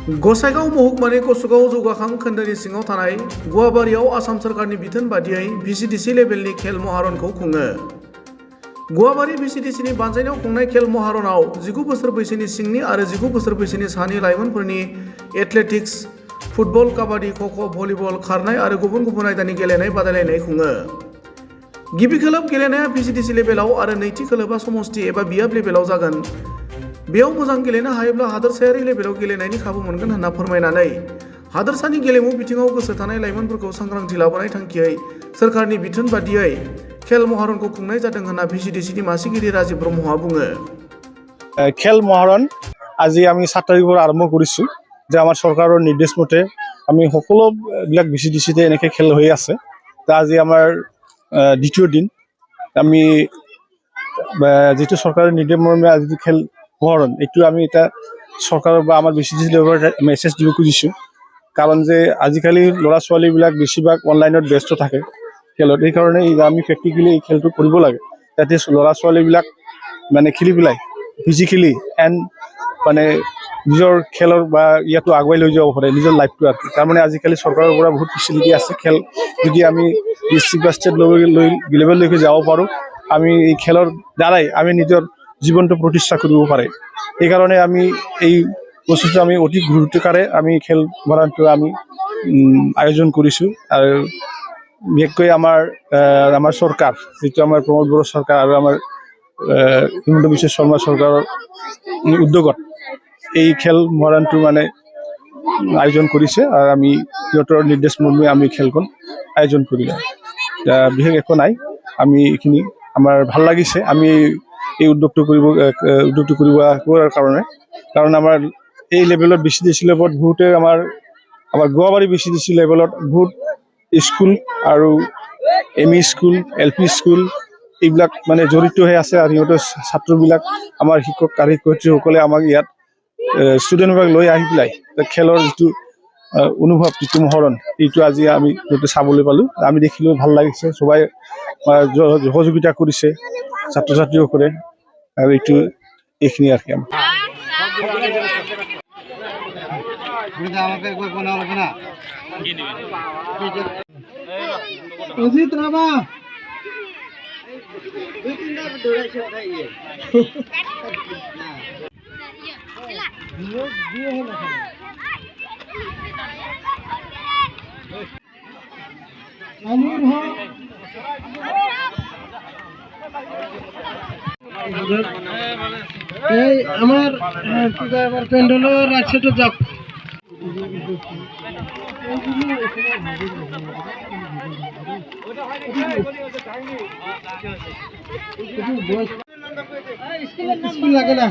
गसाइगाव महकुमानि कसुगाव जौगाखां खोन्दोनि सिङाव थानाय गुवाबारियाव आसाम सोरखारनि बिथोन बादियै भिसिडिसि लेभेलनि खेल महारनखौ खुङो। गुवाबारि भिसिडिसिनि बानजायनायाव खुंनाय खेल महारनाव 19 बोसोर बैसोनि सिंनि आरो 19 बोसोर बैसोनि सानि लाइमोनफोरनि एथलेटिक्स, फुटबल, काबादि, खख', भलिबल, खारनाय आरो गुबुन गुबुन आयदानि गेलेनाय बादायलायनाय खुङो। गिबि खोलोब गेलेनाया भिसिडिसि लेभेलाव आरो नैथि खोलोबा समष्टि एबा बियाब लेभेलाव जागोन। बेयाव मोजां गेलेनो हायोब्ला हादोरसायारि लेभेलाव गेलेनायनि खाबु मोनगोन होनना फोरमायनानै हादोरसानि गेलेमु बिथिङाव गोसो थानाय लाइमोनफोरखौ सांग्रांथि लाबोनाय थांखियै सोरखारनि बिथोन बादियै खेल महारनखौ खुंनाय जादों होनना भिसिडिसिनि मासिगिरि राजीव ब्रह्मआ बुङो। খেল মহাৰণ আজি আমি 7 তাৰিখৰ পৰা আৰম্ভ কৰিছোঁ যে আমাৰ চৰকাৰৰ নিৰ্দেশ মতে আমি সকলোবিলাক ভিচিডিচিতে এনেকৈ খেল হৈ আছে। আজি আমাৰ দ্বিতীয় দিন। আমি যিটো চৰকাৰৰ নিৰ্দেশ মৰ্মে আজি খেল মহাৰণ এইটো আমি এটা চৰকাৰৰ বা আমাৰ ভিচিডিচি লেভেলত মেছেজ দিব খুজিছোঁ। কাৰণ যে আজিকালি ল'ৰা ছোৱালীবিলাক বেছিভাগ অনলাইনত ব্যস্ত থাকে খেলত, সেইকাৰণে আমি প্ৰেক্টিকেলি এই খেলটো কৰিব লাগে যাতে ল'ৰা ছোৱালীবিলাক মানে খেলি পেলাই ফিজিকেলি এণ্ড মানে নিজৰ খেলৰ বা ইয়াতো আগুৱাই লৈ যাব পাৰে নিজৰ লাইফটো আৰু তাৰমানে আজিকালি চৰকাৰৰ পৰা বহুত ফেচিলিটি আছে। খেল যদি আমি ডিষ্ট্ৰিক্ট বা ষ্টেট লেভেললৈকে যাব পাৰোঁ, আমি এই খেলৰ দ্বাৰাই আমি নিজৰ জীৱনটো প্ৰতিষ্ঠা কৰিব পাৰে। সেইকাৰণে আমি এই বস্তুটো আমি অতি গুৰুত্বকাৰে আমি খেল মহাৰণটো আমি আয়োজন কৰিছোঁ। আৰু বিশেষকৈ আমাৰ চৰকাৰ যিটো আমাৰ প্ৰমোদ বড়ো চৰকাৰ আৰু আমাৰ হিমন্ত বিশ্ব শৰ্মা চৰকাৰৰ উদ্যোগত এই খেল মহাৰণটো মানে আয়োজন কৰিছে আৰু আমি সিহঁতৰ নিৰ্দেশ মৰ্মে আমি খেলখন আয়োজন কৰিলোঁ। বিশেষ একো নাই, আমি এইখিনি আমাৰ ভাল লাগিছে আমি এই উদ্যোগটো কৰাৰ কাৰণে। কাৰণ আমাৰ এই লেভেলত ভিচিডিচি লেভেলত বহুতে আমাৰ গুৱাবাৰী ভিচিডিচি লেভেলত বহুত স্কুল আৰু এম.ই. School, LP. স্কুল এইবিলাক মানে জড়িত হৈ আছে আৰু সিহঁতৰ ছাত্ৰবিলাক আমাৰ শিক্ষক আৰু শিক্ষয়িত্ৰীসকলে আমাক ইয়াত ষ্টুডেণ্টবিলাক লৈ আহি পেলাই খেলৰ যিটো অনুভৱ, যিটো মহাৰণ এইটো আজি আমি যিটো চাবলৈ পালোঁ, আমি দেখিলেও ভাল লাগিছে। সবাই সহযোগিতা কৰিছে ছাত্ৰ ছাত্ৰীসকলে আৰু এইখিনি আৰু কি অজিত ৰাবা এই আমাৰ প্যান্ডেলেৰ ৰাইট যাক স্কুল লাগে না।